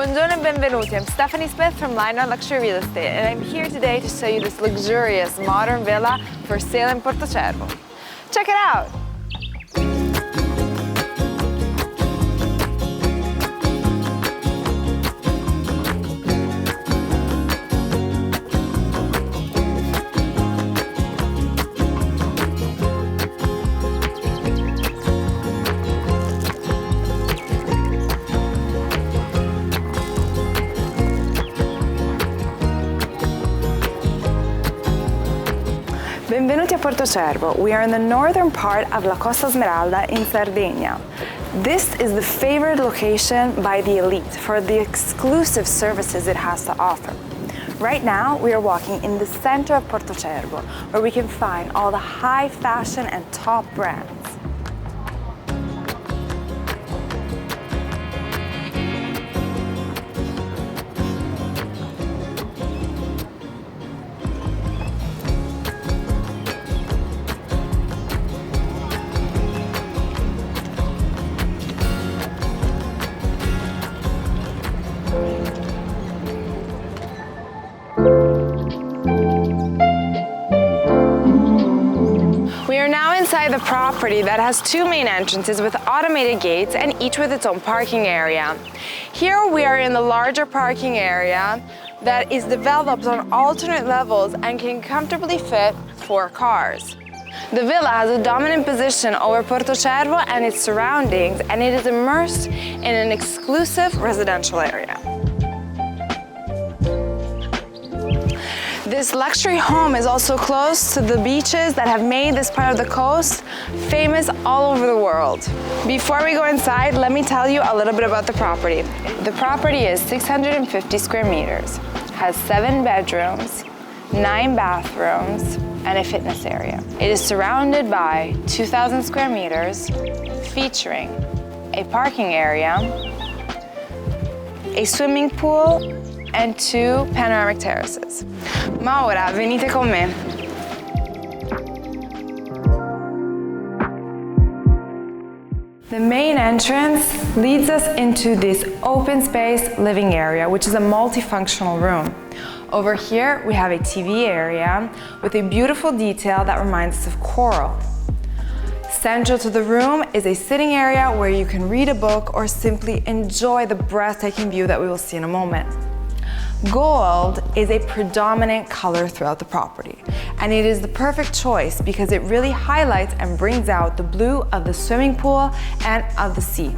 Buongiorno and benvenuti. I'm Stefanie Smith from Lionard Luxury Real Estate, and I'm here today to show you this luxurious modern villa for sale in Porto Cervo. Check it out! Benvenuti a Porto Cervo. We are in the northern part of La Costa Smeralda in Sardinia. This is the favored location by the elite for the exclusive services it has to offer. Right now, we are walking in the center of Porto Cervo, where we can find all the high fashion and top brands. We are now inside the property that has two main entrances with automated gates and each with its own parking area. Here we are in the larger parking area that is developed on alternate levels and can comfortably fit 4 cars. The villa has a dominant position over Porto Cervo and its surroundings, and it is immersed in an exclusive residential area. This luxury home is also close to the beaches that have made this part of the coast famous all over the world. Before we go inside, let me tell you a little bit about the property. The property is 650 square meters, has 7 bedrooms, 9 bathrooms, and a fitness area. It is surrounded by 2,000 square meters, featuring a parking area, a swimming pool, and 2 panoramic terraces. Ma ora venite con me. The main entrance leads us into this open space living area, which is a multifunctional room. Over here we have a TV area with a beautiful detail that reminds us of coral. Central to the room is a sitting area where you can read a book or simply enjoy the breathtaking view that we will see in a moment. Gold is a predominant color throughout the property, and it is the perfect choice because it really highlights and brings out the blue of the swimming pool and of the sea.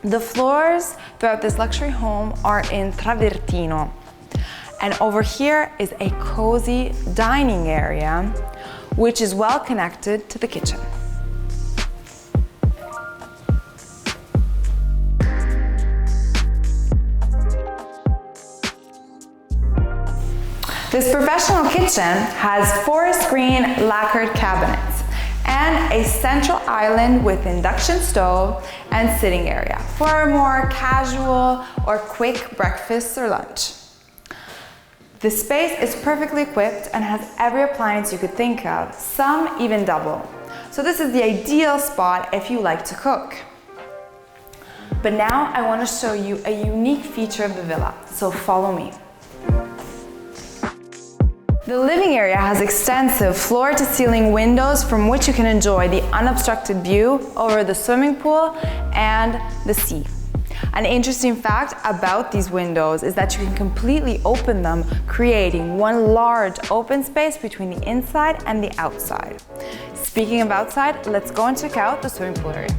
The floors throughout this luxury home are in travertino, and over here is a cozy dining area which is well connected to the kitchen. This professional kitchen has forest green lacquered cabinets and a central island with induction stove and sitting area for a more casual or quick breakfast or lunch. The space is perfectly equipped and has every appliance you could think of, some even double. So this is the ideal spot if you like to cook. But now I want to show you a unique feature of the villa, so follow me. The living area has extensive floor-to-ceiling windows from which you can enjoy the unobstructed view over the swimming pool and the sea. An interesting fact about these windows is that you can completely open them, creating one large open space between the inside and the outside. Speaking of outside, let's go and check out the swimming pool area.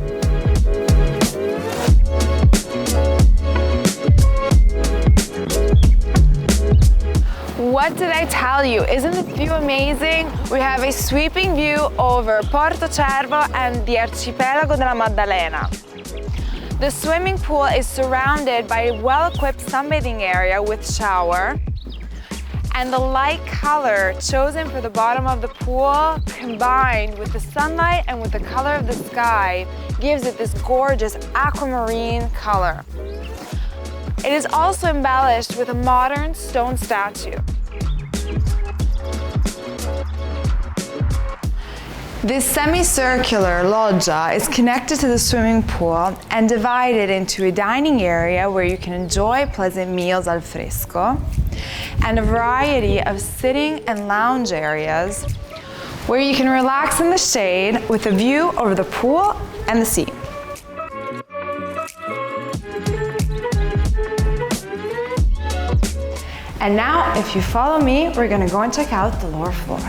What did I tell you? Isn't the view amazing? We have a sweeping view over Porto Cervo and the archipelago della Maddalena. The swimming pool is surrounded by a well-equipped sunbathing area with shower, and the light color chosen for the bottom of the pool, combined with the sunlight and with the color of the sky, gives it this gorgeous aquamarine color. It is also embellished with a modern stone statue. This semicircular loggia is connected to the swimming pool and divided into a dining area where you can enjoy pleasant meals al fresco and a variety of sitting and lounge areas where you can relax in the shade with a view over the pool and the sea. And now, if you follow me, we're gonna go and check out the lower floor.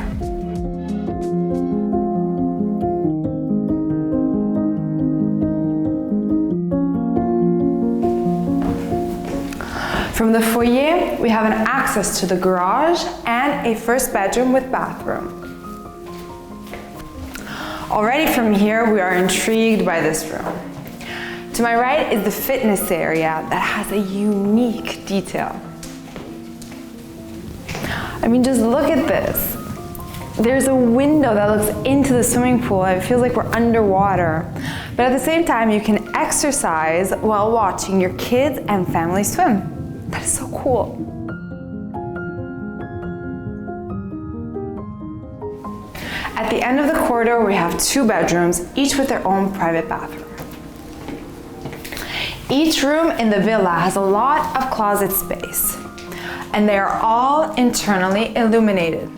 From the foyer, we have an access to the garage and a first bedroom with bathroom. Already from here, we are intrigued by this room. To my right is the fitness area that has a unique detail. I mean, just look at this. There's a window that looks into the swimming pool. It feels like we're underwater. But at the same time, you can exercise while watching your kids and family swim. That is so cool. At the end of the corridor, we have 2 bedrooms, each with their own private bathroom. Each room in the villa has a lot of closet space, and they are all internally illuminated.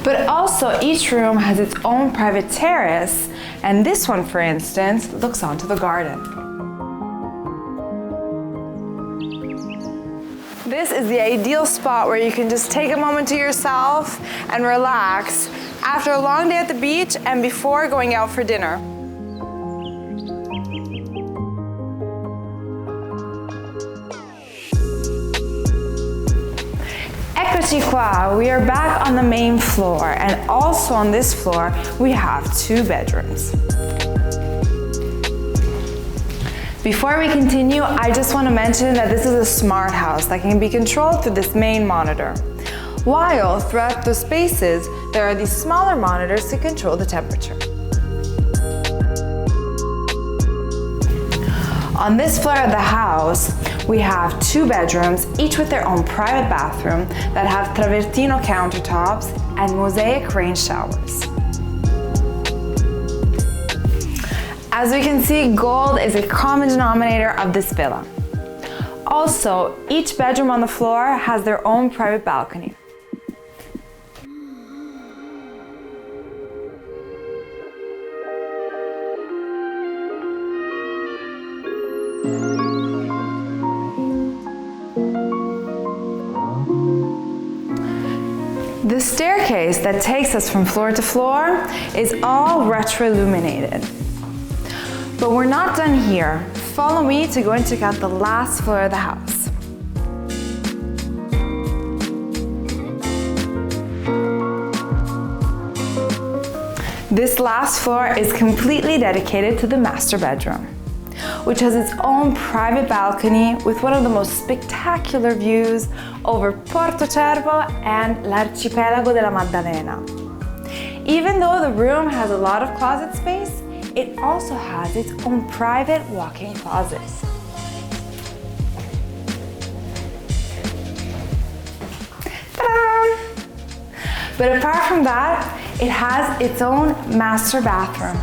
But also, each room has its own private terrace, and this one, for instance, looks onto the garden. This is the ideal spot where you can just take a moment to yourself and relax after a long day at the beach and before going out for dinner. Eccoci qua, we are back on the main floor, and also on this floor we have 2 bedrooms. Before we continue, I just want to mention that this is a smart house that can be controlled through this main monitor, while throughout the spaces there are these smaller monitors to control the temperature. On this floor of the house, we have 2 bedrooms, each with their own private bathroom that have travertino countertops and mosaic rain showers. As we can see, gold is a common denominator of this villa. Also, each bedroom on the floor has their own private balcony. The staircase that takes us from floor to floor is all retro-illuminated. But we're not done here. Follow me to go and check out the last floor of the house. This last floor is completely dedicated to the master bedroom, which has its own private balcony with one of the most spectacular views over Porto Cervo and l'archipelago della Maddalena. Even though the room has a lot of closet space, it also has its own private walk-in closet. Ta-da! But apart from that, it has its own master bathroom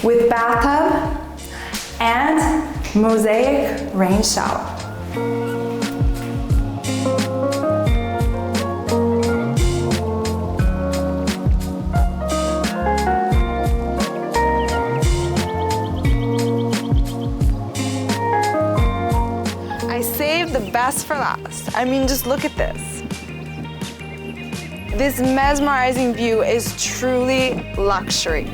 with bathtub and mosaic rain shower. I saved the best for last. I mean, just look at this. This mesmerizing view is truly luxury.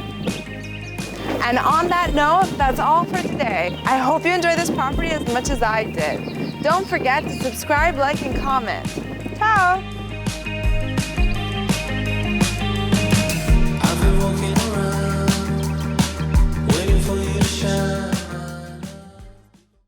And on that note, that's all for today. I hope you enjoyed this property as much as I did. Don't forget to subscribe, like, and comment. Ciao! I've been walking